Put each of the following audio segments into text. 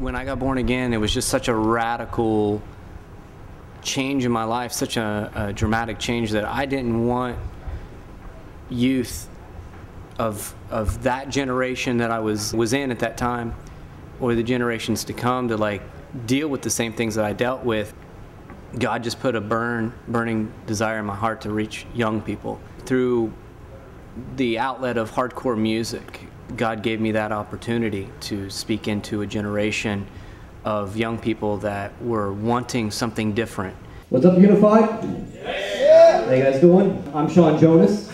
When I got born again, it was just such a radical change in my life, such a dramatic change that I didn't want youth of that generation that I was in at that time, or the generations to come, to like deal with the same things that I dealt with. God just put a burning desire in my heart to reach young people. Through the outlet of hardcore music, God gave me that opportunity to speak into a generation of young people that were wanting something different. What's up, Unified? Yeah. How you guys doing? I'm Shawn Jonas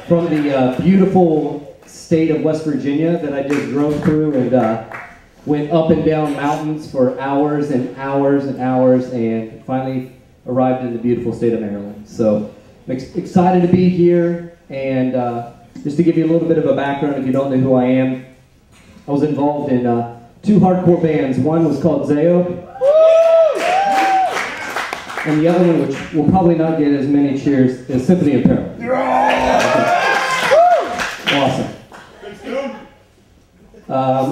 from the beautiful state of West Virginia that I just drove through and went up and down mountains for hours and hours and hours, and finally arrived in the beautiful state of Maryland. So I'm excited to be here, and just to give you a little bit of a background if you don't know who I am, I was involved in 2 hardcore bands. One was called Zayo, and the other one, which will probably not get as many cheers, is Symphony in Peril. Awesome.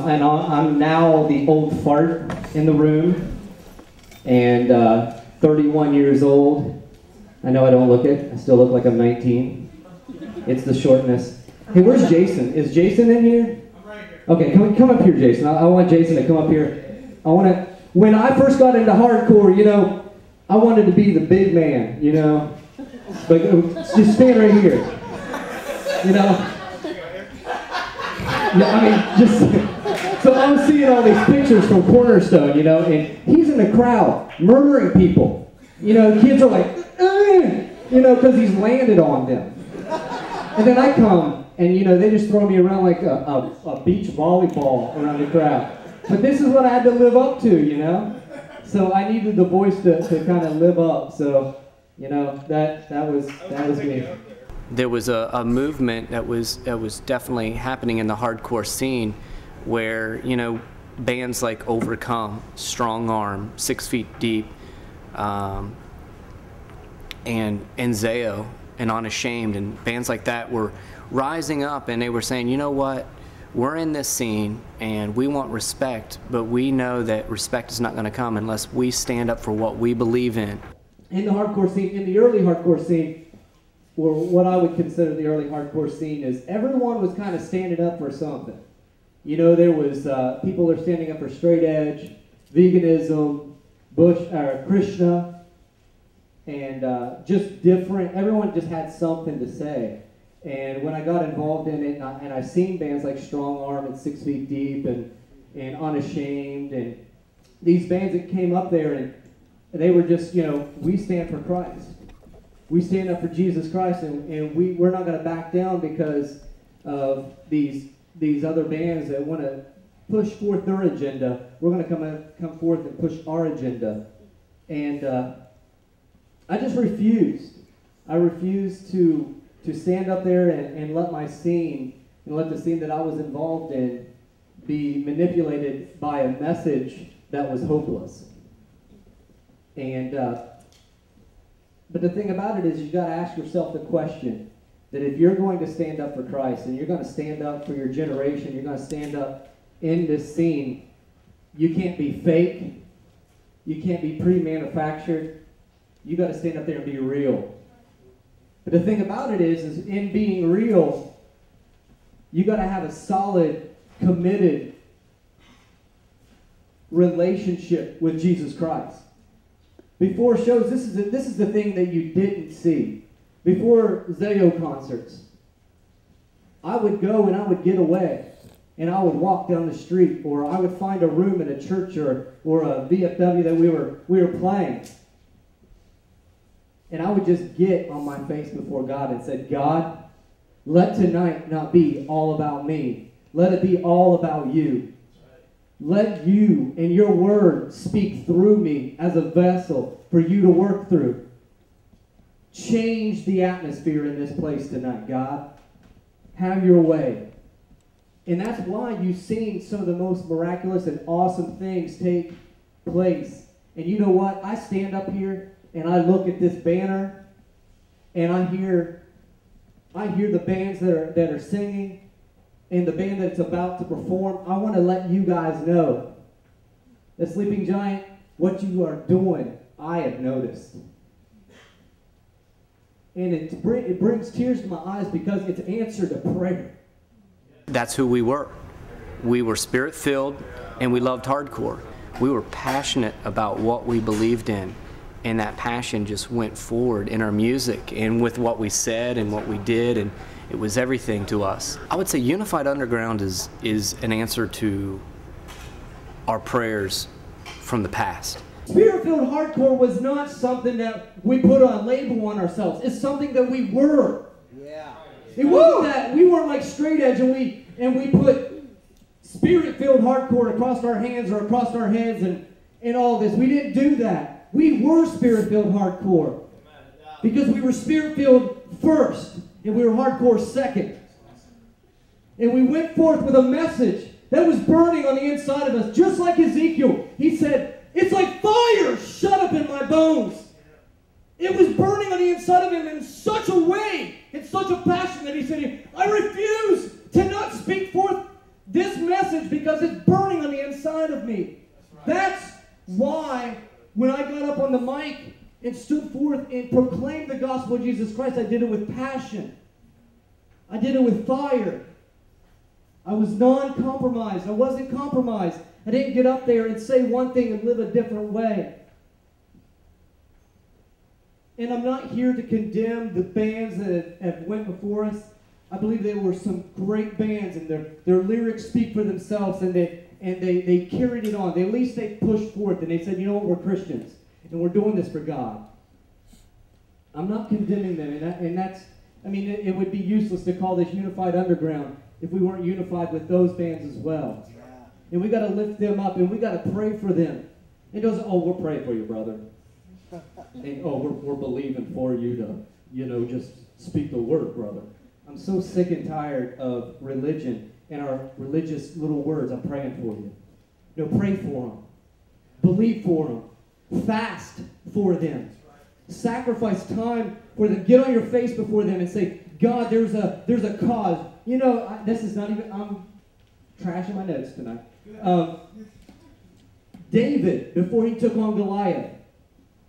And I'm now the old fart in the room, and 31 years old. I know I don't look it. I still look like I'm 19. It's the shortness. Hey, where's Jason? Is Jason in here? I'm right here. Okay, come up here, Jason. I want Jason to come up here. When I first got into hardcore, you know, I wanted to be the big man, you know. But just stand right here. You know. Yeah, I mean, just, so I'm seeing all these pictures from Cornerstone, you know, and he's in the crowd murdering people. You know, kids are like, you know, because he's landed on them. And then I come, and, you know, they just throw me around like a beach volleyball around the crowd. But this is what I had to live up to, you know. So I needed the voice to kind of live up. So, you know, that was me. There was a movement that was definitely happening in the hardcore scene, where, you know, bands like Overcome, Strong Arm, 6 Feet Deep, and Zayo and Unashamed, and bands like that were rising up, and they were saying, you know what, we're in this scene and we want respect, but we know that respect is not going to come unless we stand up for what we believe in. In the hardcore scene, in the early hardcore scene, or what I would consider the early hardcore scene, is everyone was kind of standing up for something. You know, there was people that are standing up for straight edge, veganism, Krishna, and just different. Everyone just had something to say. And when I got involved in it, and I've seen bands like Strong Arm and 6 Feet Deep and Unashamed, and these bands that came up there, and they were just, you know, we stand for Christ. We stand up for Jesus Christ, and we're not going to back down because of these other bands that want to push forth their agenda. We're going to come forth and push our agenda. And I just refused. I refused to stand up there and let my scene, and let the scene that I was involved in be manipulated by a message that was hopeless. And but the thing about it is, you got to ask yourself the question that if you're going to stand up for Christ, and you're going to stand up for your generation, you're going to stand up in this scene, you can't be fake, you can't be pre-manufactured, you got to stand up there and be real. But the thing about it is in being real, you got to have a solid, committed relationship with Jesus Christ. Before shows, this is the thing that you didn't see. Before Zayo concerts, I would go and I would get away, and I would walk down the street, or I would find a room in a church or a VFW that we were playing, and I would just get on my face before God and said, God, let tonight not be all about me. Let it be all about you. Let you and your word speak through me as a vessel for you to work through. Change the atmosphere in this place tonight, God. Have your way. And that's why you've seen some of the most miraculous and awesome things take place. And you know what? I stand up here and I look at this banner, and I hear the bands that are singing, and the band that's about to perform. I want to let you guys know The sleeping giant, what you are doing, I have noticed. And it brings tears to my eyes because it's answer to prayer. That's who we were. We were spirit-filled, and we loved hardcore. We were passionate about what we believed in, and that passion just went forward in our music and with what we said and what we did, and it was everything to us. I would say Unified Underground is an answer to our prayers from the past. Spirit-filled hardcore was not something that we put a label on ourselves. It's something that we were. Yeah. It wasn't that we weren't like straight edge and we put spirit-filled hardcore across our hands or across our heads and all this. We didn't do that. We were spirit-filled hardcore because we were spirit-filled first and we were hardcore second. And we went forth with a message that was burning on the inside of us, just like Ezekiel. He said, "It's like fire shut up in my bones." It was burning on the inside of him in such a way, in such a passion that he said, "I refuse to not speak forth this message because it's burning on the inside of me." That's why when I got up on the mic and stood forth and proclaimed the gospel of Jesus Christ, I did it with passion. I did it with fire. I was non-compromised. I wasn't compromised. I didn't get up there and say one thing and live a different way. And I'm not here to condemn the bands that have went before us. I believe there were some great bands, and their lyrics speak for themselves, and they carried it on. At least they pushed forth, and they said, "You know what, we're Christians, and we're doing this for God." I'm not condemning them, and that's, I mean, it would be useless to call this Unified Underground if we weren't unified with those bands as well. And we got to lift them up, and we got to pray for them. It doesn't, "Oh, we're praying for you, brother." And, "Oh, we're believing for you to, just speak the word, brother." I'm so sick and tired of religion and our religious little words. "I'm praying for you." No, pray for them. Believe for them. Fast for them. Sacrifice time for them. Get on your face before them and say, "God, there's a cause." You know, this is not even, I'm trashing my notes tonight. David, before he took on Goliath,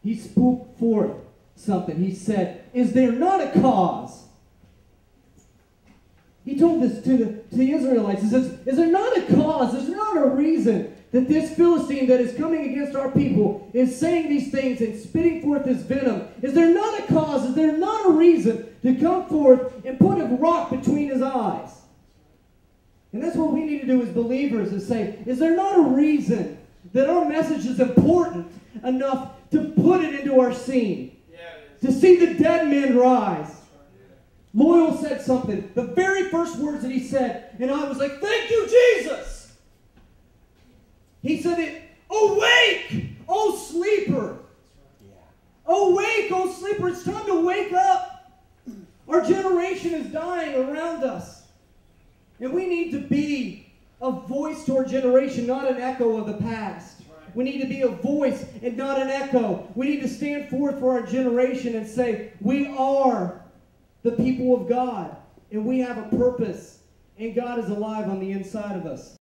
he spoke forth something. He said, "Is there not a cause?" He told this to the Israelites. He says, "Is there not a cause? Is there not a reason that this Philistine that is coming against our people is saying these things and spitting forth this venom? Is there not a cause? Is there not a reason to come forth and put a rock between his eyes?" And that's what we need to do as believers, is say, is there not a reason that our message is important enough to put it into our scene? To see the dead men rise. Loyal said something, the very first words that he said, and I was like, "Thank you, Jesus." He said it, "Awake, O sleeper." Awake, O sleeper. It's time to wake up. Our generation is dying around us. And we need to be a voice to our generation, not an echo of the past. We need to be a voice and not an echo. We need to stand forth for our generation and say, we are the people of God, and we have a purpose, and God is alive on the inside of us.